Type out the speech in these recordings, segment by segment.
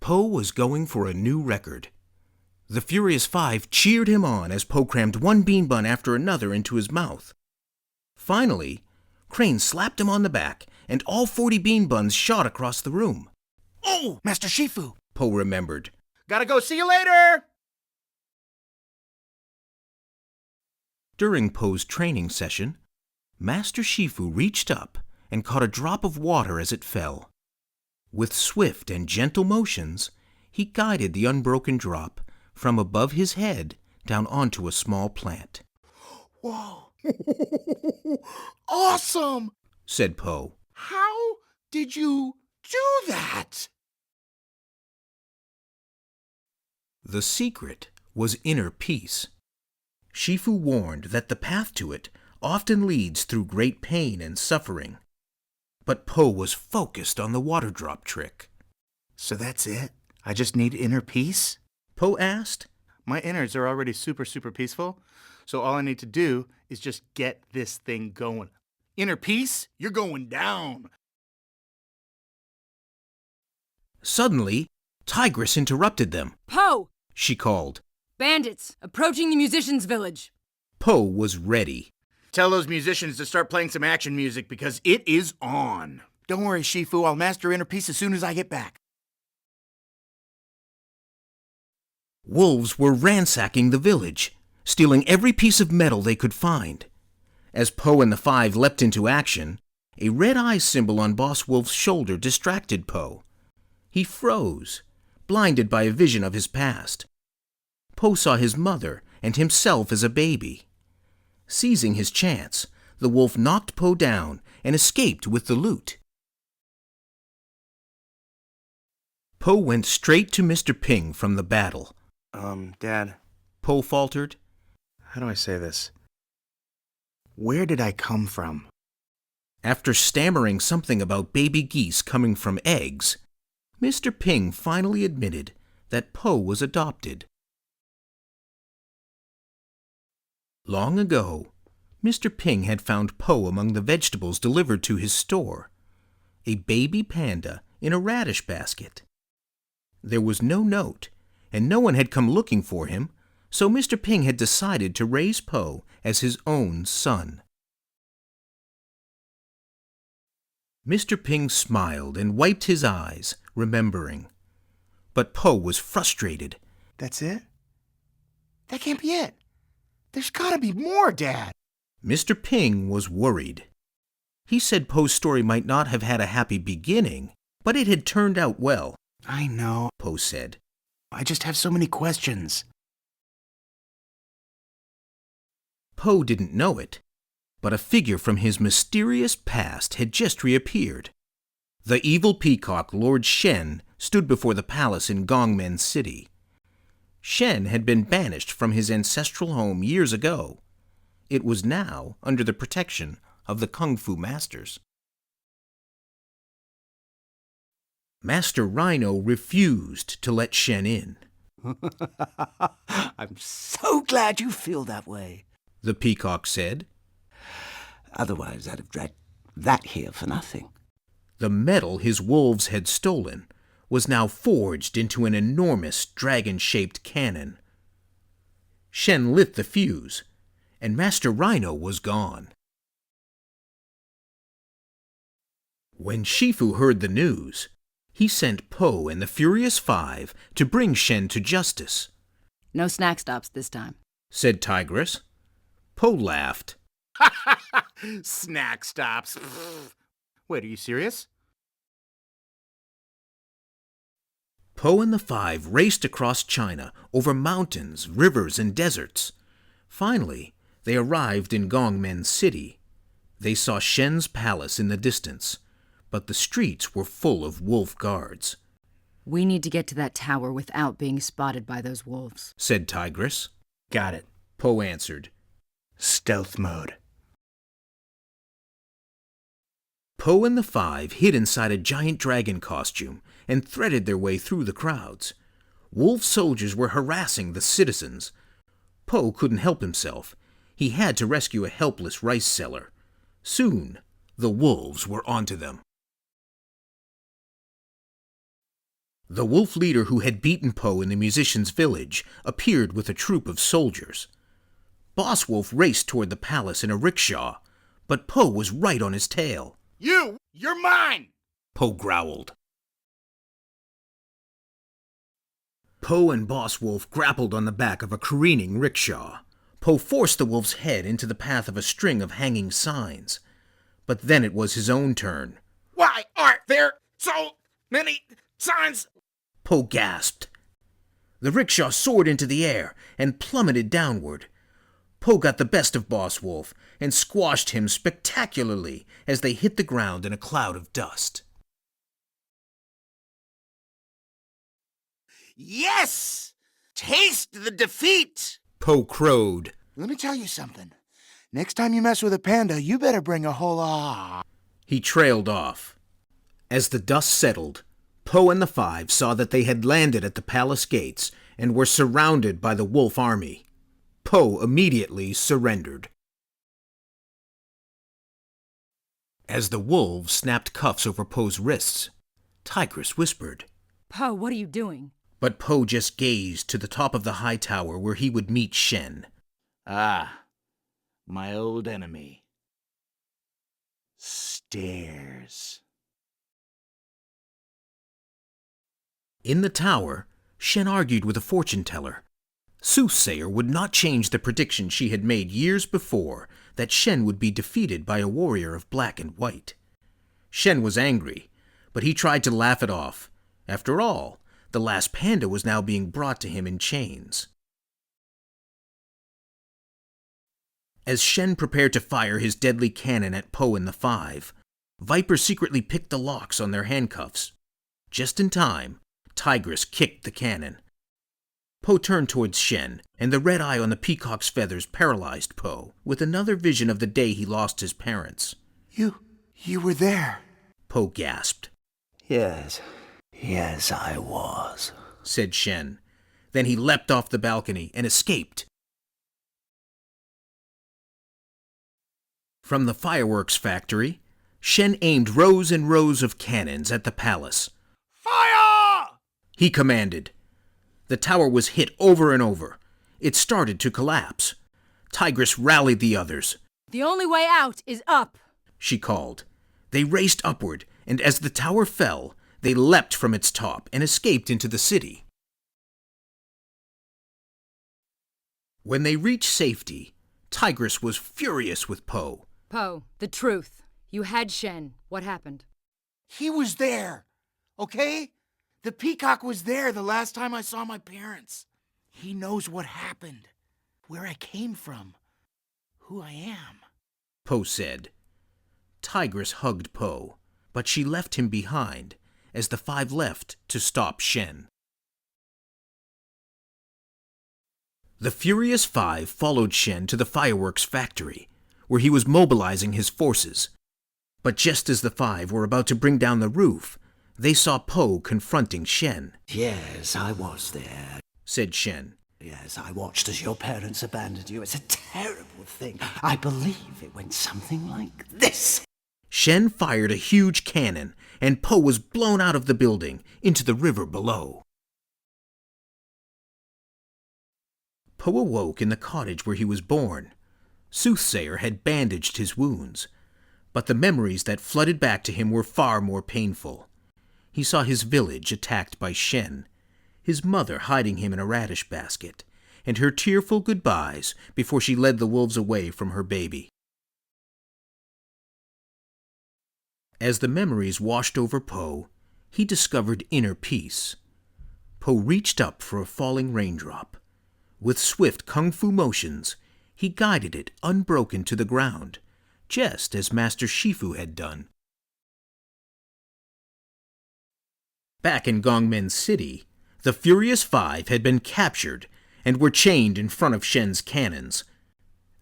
Po was going for a new record. The Furious Five cheered him on as Po crammed one bean bun after another into his mouth. Finally, Crane slapped him on the back, and all 40 bean buns shot across the room. Oh, Master Shifu, Po remembered. Gotta go, see you later! During Po's training session, Master Shifu reached up and caught a drop of water as it fell. With swift and gentle motions, he guided the unbroken drop from above his head down onto a small plant. Whoa! Awesome! Said Po. How did you do that? The secret was inner peace. Shifu warned that the path to it often leads through great pain and suffering. But Po was focused on the water drop trick. So that's it? I just need inner peace? Po asked. My innards are already super peaceful, so all I need to do is just get this thing going. Inner peace? You're going down. Suddenly, Tigress interrupted them. Po! She called. Bandits, approaching the musicians' village. Po was ready. Tell those musicians to start playing some action music because it is on. Don't worry, Shifu, I'll master inner peace as soon as I get back. Wolves were ransacking the village, stealing every piece of metal they could find. As Po and the Five leapt into action, a red eye symbol on Boss Wolf's shoulder distracted Po. He froze, blinded by a vision of his past. Po saw his mother and himself as a baby. Seizing his chance, the wolf knocked Po down and escaped with the loot. Po went straight to Mr. Ping from the battle. Dad. Po faltered. How do I say this? Where did I come from? After stammering something about baby geese coming from eggs, Mr. Ping finally admitted that Po was adopted. Long ago, Mr. Ping had found Po among the vegetables delivered to his store, a baby panda in a radish basket. There was no note, and no one had come looking for him, so Mr. Ping had decided to raise Po as his own son. Mr. Ping smiled and wiped his eyes, remembering. But Po was frustrated. That's it? That can't be it. There's gotta be more, Dad. Mr. Ping was worried. He said Po's story might not have had a happy beginning, but it had turned out well. I know, Po said. I just have so many questions. Po didn't know it, but a figure from his mysterious past had just reappeared. The evil peacock Lord Shen stood before the palace in Gongmen City. Shen had been banished from his ancestral home years ago. It was now under the protection of the Kung Fu masters. Master Rhino refused to let Shen in. I'm so glad you feel that way, The peacock said. Otherwise I'd have dragged that here for nothing. The metal his wolves had stolen was now forged into an enormous dragon-shaped cannon. Shen lit the fuse, and Master Rhino was gone. When Shifu heard the news, he sent Po and the Furious Five to bring Shen to justice. No snack stops this time, said Tigress. Po laughed. Snack stops. Wait, are you serious? Po and the Five raced across China, over mountains, rivers, and deserts. Finally, they arrived in Gongmen City. They saw Shen's palace in the distance, but the streets were full of wolf guards. We need to get to that tower without being spotted by those wolves, said Tigress. Got it, Po answered. Stealth mode. Po and the Five hid inside a giant dragon costume and threaded their way through the crowds. Wolf soldiers were harassing the citizens. Po couldn't help himself. He had to rescue a helpless rice seller. Soon, the wolves were onto them. The wolf leader who had beaten Po in the musician's village appeared with a troop of soldiers. Boss Wolf raced toward the palace in a rickshaw, but Po was right on his tail. You're mine! Po growled. Po and Boss Wolf grappled on the back of a careening rickshaw. Po forced the wolf's head into the path of a string of hanging signs. But then it was his own turn. Why are there so many signs? Po gasped. The rickshaw soared into the air and plummeted downward. Po got the best of Boss Wolf and squashed him spectacularly as they hit the ground in a cloud of dust. Yes! Taste the defeat! Po crowed. Let me tell you something. Next time you mess with a panda, you better bring a whole He trailed off. As the dust settled, Po and the five saw that they had landed at the palace gates and were surrounded by the wolf army. Po immediately surrendered. As the wolves snapped cuffs over Po's wrists, Tigress whispered. Po, what are you doing? But Po just gazed to the top of the high tower where he would meet Shen. Ah, my old enemy. Stairs. In the tower, Shen argued with a fortune-teller. Soothsayer would not change the prediction she had made years before that Shen would be defeated by a warrior of black and white. Shen was angry, but he tried to laugh it off. After all, the last panda was now being brought to him in chains. As Shen prepared to fire his deadly cannon at Po and the five, Viper secretly picked the locks on their handcuffs. Just in time, Tigress kicked the cannon. Po turned towards Shen, and the red eye on the peacock's feathers paralyzed Po with another vision of the day he lost his parents. You were there. Po gasped. Yes, I was, said Shen. Then he leapt off the balcony and escaped. From the fireworks factory, Shen aimed rows and rows of cannons at the palace. Fire! He commanded. The tower was hit over and over. It started to collapse. Tigress rallied the others. The only way out is up, she called. They raced upward, and as the tower fell, they leapt from its top and escaped into the city. When they reached safety, Tigress was furious with Po. Po, the truth. You had Shen. What happened? He was there, okay? The peacock was there the last time I saw my parents. He knows what happened, where I came from, who I am. Po said. Tigress hugged Po, but she left him behind as the five left to stop Shen. The furious five followed Shen to the fireworks factory, where he was mobilizing his forces. But just as the five were about to bring down the roof, they saw Po confronting Shen. Yes, I was there. Said Shen. Yes, I watched as your parents abandoned you. It's a terrible thing. I believe it went something like this. Shen fired a huge cannon, and Po was blown out of the building into the river below. Po awoke in the cottage where he was born. Soothsayer had bandaged his wounds, but the memories that flooded back to him were far more painful. He saw his village attacked by Shen, his mother hiding him in a radish basket, and her tearful goodbyes before she led the wolves away from her baby. As the memories washed over Po, he discovered inner peace. Po reached up for a falling raindrop. With swift kung fu motions, he guided it unbroken to the ground, just as Master Shifu had done. Back in Gongmen City, the Furious Five had been captured and were chained in front of Shen's cannons.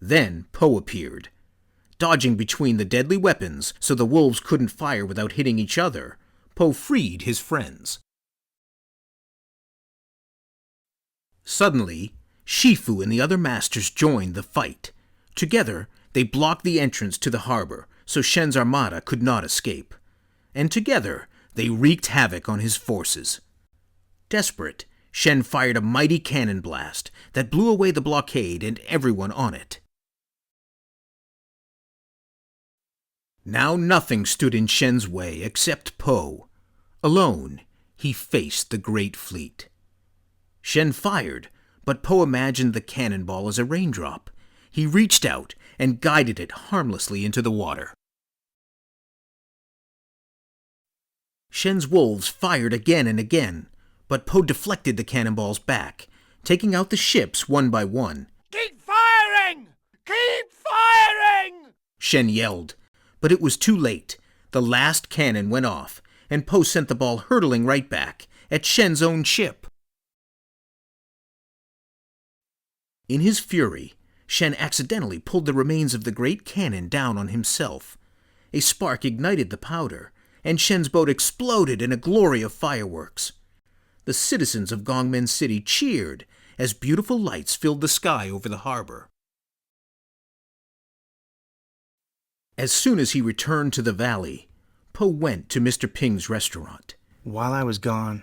Then Po appeared. Dodging between the deadly weapons so the wolves couldn't fire without hitting each other, Po freed his friends. Suddenly, Shifu and the other masters joined the fight. Together, they blocked the entrance to the harbor so Shen's armada could not escape. And together, they wreaked havoc on his forces. Desperate, Shen fired a mighty cannon blast that blew away the blockade and everyone on it. Now nothing stood in Shen's way except Po. Alone, he faced the great fleet. Shen fired, but Po imagined the cannonball as a raindrop. He reached out and guided it harmlessly into the water. Shen's wolves fired again and again, but Po deflected the cannonballs back, taking out the ships one by one. Keep firing! Keep firing! Shen yelled, but it was too late. The last cannon went off, and Po sent the ball hurtling right back at Shen's own ship. In his fury, Shen accidentally pulled the remains of the great cannon down on himself. A spark ignited the powder, and Shen's boat exploded in a glory of fireworks. The citizens of Gongmen City cheered as beautiful lights filled the sky over the harbor. As soon as he returned to the valley, Po went to Mr. Ping's restaurant. While I was gone,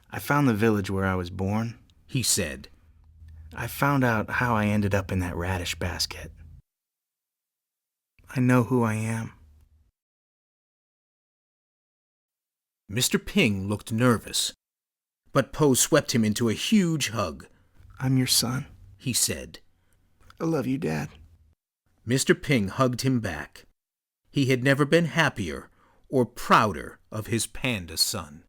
I found the village where I was born, He said. I found out how I ended up in that radish basket. I know who I am. Mr. Ping looked nervous, but Po swept him into a huge hug. I'm your son. He said. I love you, Dad. Mr. Ping hugged him back. He had never been happier or prouder of his panda son.